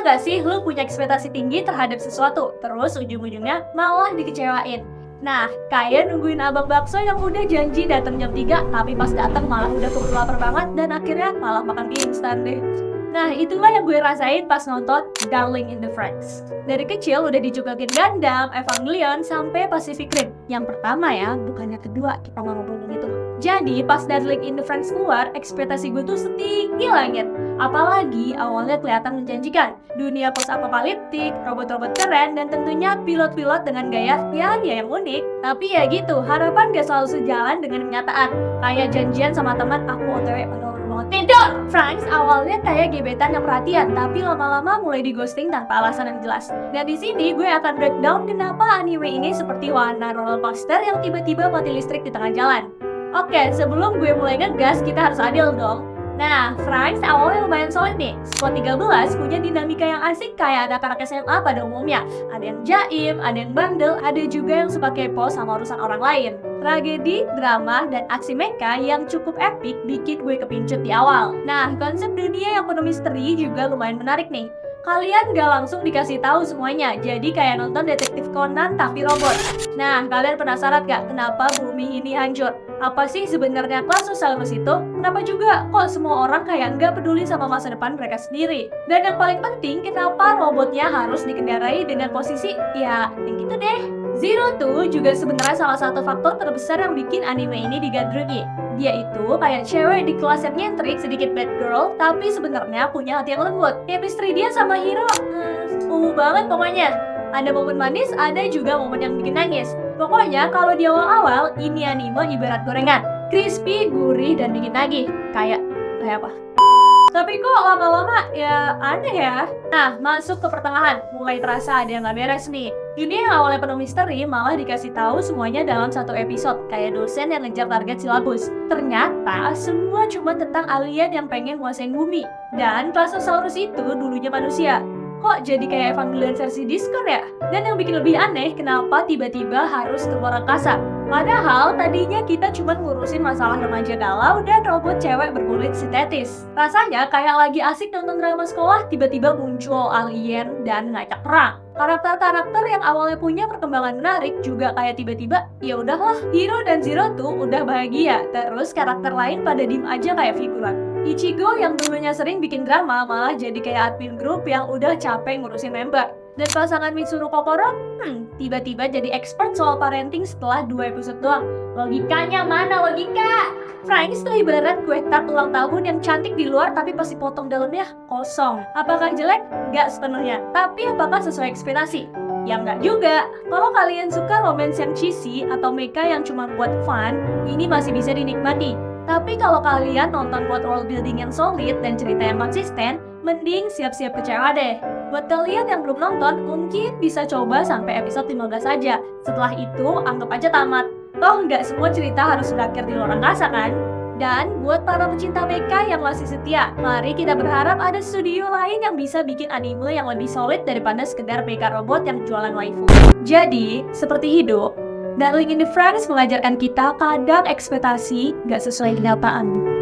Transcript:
nggak sih lu punya ekspektasi tinggi terhadap sesuatu, terus ujung-ujungnya malah dikecewain? Nah, kayak nungguin abang bakso yang udah janji datang jam 3, tapi pas datang malah udah keburu lapar banget dan akhirnya malah makan mie instan deh. Nah, itulah yang gue rasain pas nonton Darling in the Franxx. Dari kecil udah dijugakin Gundam, Evangelion, sampai Pacific Rim. Yang pertama ya, bukannya kedua, kita mau ngomongin itu. Jadi, pas Darling in the Franxx keluar, ekspektasi gue tuh setinggi langit. Apalagi awalnya kelihatan menjanjikan. Dunia post-apokaliptik, robot-robot keren, dan tentunya pilot-pilot dengan gaya ya yang unik. Tapi ya gitu, harapan gak selalu sejalan dengan kenyataan. Kayak janjian sama teman, aku OTW mau tidur. Franxx awalnya kayak gebetan yang perhatian, tapi lama-lama mulai di ghosting tanpa alasan yang jelas. Dan di sini gue akan breakdown kenapa anime ini seperti wahana roller coaster yang tiba-tiba mati listrik di tengah jalan. Oke, sebelum gue mulai ngegas, kita harus adil dong. Nah, Franxx awalnya lumayan solid nih. Squad 13 punya dinamika yang asik kayak ada anak SMA pada umumnya. Ada yang jaim, ada yang bandel, ada juga yang suka kepo sama urusan orang lain. Tragedi, drama, dan aksi mecha yang cukup epik bikin gue kepincut di awal. Nah, konsep dunia yang penuh misteri juga lumayan menarik nih. Kalian gak langsung dikasih tahu semuanya, jadi kayak nonton Detektif Conan tapi robot. Nah, kalian penasaran gak kenapa bumi ini hancur? Apa sih sebenarnya Clasosaurus itu? Kenapa juga kok semua orang kayak nggak peduli sama masa depan mereka sendiri? Dan yang paling penting, kenapa robotnya harus dikendarai dengan posisi ya yang gitu deh. Zero tuh juga sebenarnya salah satu faktor terbesar yang bikin anime ini digandrungi. Dia itu kayak cewek di kelas yang nyentrik, sedikit bad girl, tapi sebenarnya punya hati yang lembut. Chemistry dia sama hero, banget pokoknya. Ada momen manis, ada juga momen yang bikin nangis. Pokoknya kalau di awal-awal, ini anime ibarat gorengan. Crispy, gurih, dan bikin nagih. Kayak apa? Tapi kok lama-lama ya aneh ya. Nah, masuk ke pertengahan, mulai terasa ada yang gak beres nih. Dunia yang awalnya penuh misteri malah dikasih tahu semuanya dalam satu episode, kayak dosen yang ngejar target silabus. Ternyata semua cuma tentang alien yang pengen nguasain bumi. Dan Clasosaurus itu dulunya manusia. Kok jadi kayak Evangelion versi diskon ya? Dan yang bikin lebih aneh, kenapa tiba-tiba harus keluar angkasa? Padahal tadinya kita cuma ngurusin masalah remaja galau dan robot cewek berkulit sintetis. Rasanya kayak lagi asik nonton drama sekolah, tiba-tiba muncul alien dan ngajak perang. Karakter-karakter yang awalnya punya perkembangan menarik juga kayak tiba-tiba, ya udahlah, Hiro dan Zero tuh udah bahagia, terus karakter lain pada diem aja kayak figuran. Ichigo yang dulunya sering bikin drama malah jadi kayak admin grup yang udah capek ngurusin member. Dan pasangan Mitsuru Kokoro, tiba-tiba jadi expert soal parenting setelah 2 episode doang. Logikanya mana logika? Franxx tuh ibarat kue tart ulang tahun yang cantik di luar tapi pas dipotong dalamnya kosong. Apakah jelek? Nggak sepenuhnya. Tapi apakah sesuai ekspektasi? Ya nggak juga. Kalau kalian suka romance yang cheesy atau mecha yang cuma buat fun, ini masih bisa dinikmati. Tapi kalau kalian nonton buat world building yang solid dan cerita yang konsisten, mending siap-siap kecewa deh. Buat kalian yang belum nonton, mungkin bisa coba sampai episode 15 aja. Setelah itu, anggap aja tamat. Toh nggak semua cerita harus berakhir di luar angkasa kan? Dan buat para pecinta mecha yang masih setia, mari kita berharap ada studio lain yang bisa bikin anime yang lebih solid daripada sekedar mecha robot yang jualan waifu. Jadi, seperti hidup, Darling in the Franxx mengajarkan kita kadang ekspektasi gak sesuai kenyataan.